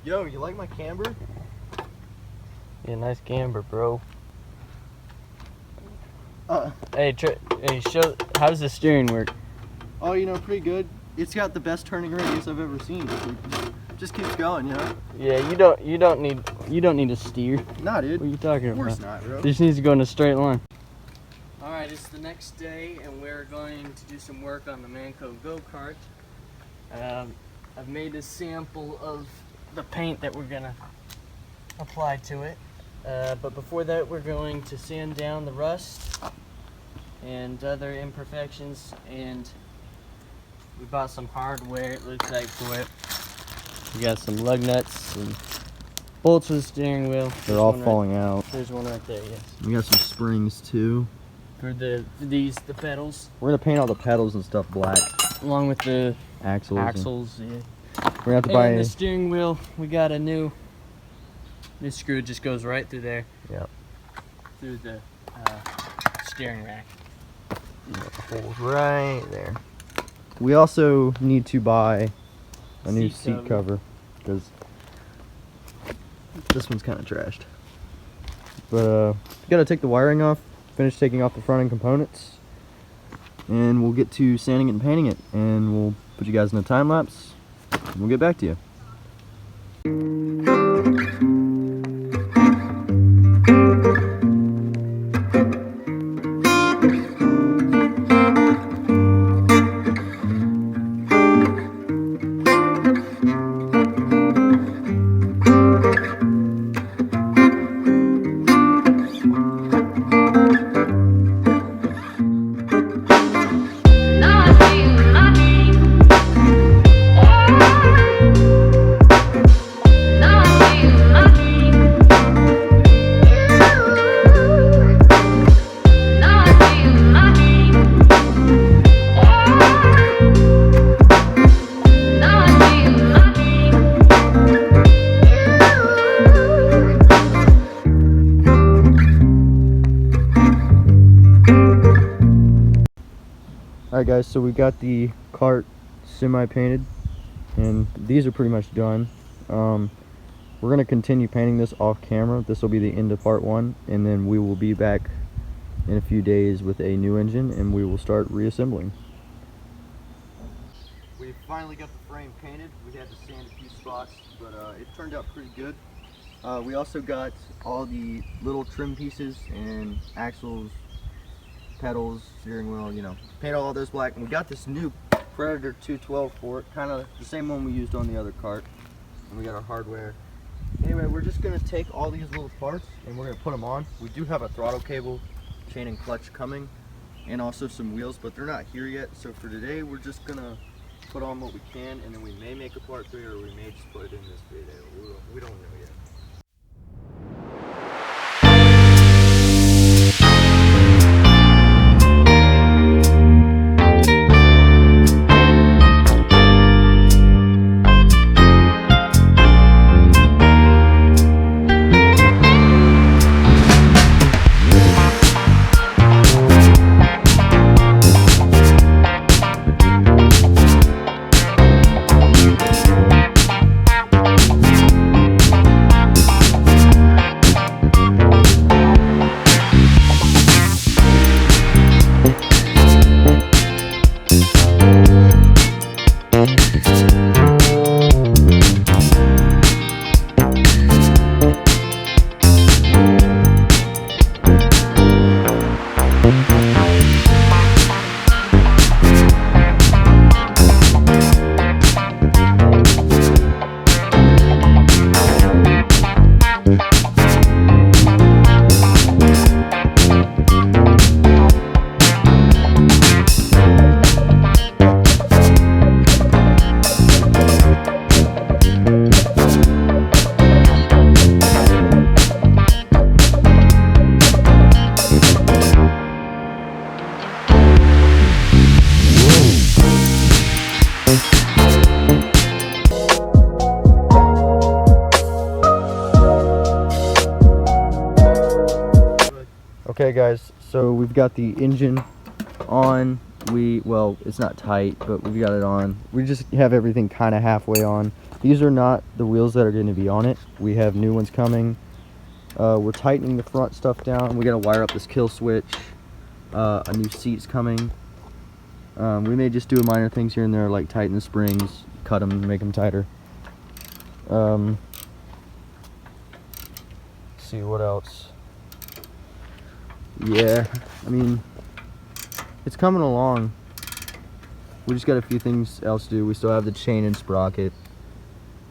Yo, you like my camber? Yeah, nice camber, bro. Hey, show. How does the steering work? Oh, you know, pretty good. It's got the best turning radius I've ever seen. Just keeps going, you know. Yeah, you don't need to steer. Nah, dude. What are you talking about? Of course about? not, bro. It just needs to go in a straight line. All right, it's the next day, and we're going to do some work on the Manco Go-kart. I've made a sample of the paint that we're gonna apply to it. But before that, we're going to sand down the rust and other imperfections, and we bought some hardware, it looks like, for it. We got some lug nuts and bolts for the steering wheel. They're all falling out. There's one right there, yes. We got some springs too. For the pedals. We're gonna paint all the pedals and stuff black. Along with the axles. Yeah. We're gonna have to buy the steering wheel. We got a new screw. It just goes right through there. Yep. Through the steering rack. Holes right there. We also need to buy a new seat cover because this one's kind of trashed. But gotta take the wiring off, finish taking off the front end components, and we'll get to sanding it and painting it, and we'll put you guys in a time lapse, and we'll get back to you. Alright guys, so we got the cart semi-painted, and these are pretty much done. We're going to continue painting this off camera. This will be the end of part 1, and then we will be back in a few days with a new engine, and we will start reassembling. We finally got the frame painted. We had to sand a few spots, but it turned out pretty good. We also got all the little trim pieces and axles, pedals, steering wheel, you know, paint all those black. And we got this new Predator 212 for it, kind of the same one we used on the other cart. And we got our hardware. Anyway, we're just going to take all these little parts and we're going to put them on. We do have a throttle cable, chain and clutch coming, and also some wheels, but they're not here yet. So for today, we're just going to put on what we can, and then we may make a part 3, or we may just put it in this video. We don't know yet. Okay guys, so we've got the engine on. Well, it's not tight, but we've got it on. We just have everything kind of halfway on. These are not the wheels that are going to be on it. We have new ones coming. We're tightening the front stuff down. We got to wire up this kill switch. A new seat's coming. We may just do minor things here and there, like tighten the springs, cut them, make them tighter. See what else. Yeah, I mean, it's coming along. We just got a few things else to do. We still have the chain and sprocket,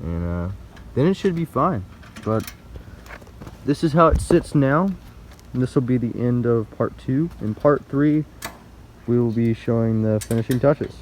and then it should be fine. But this is how it sits now, and this will be the end of part 2. In part 3, we will be showing the finishing touches.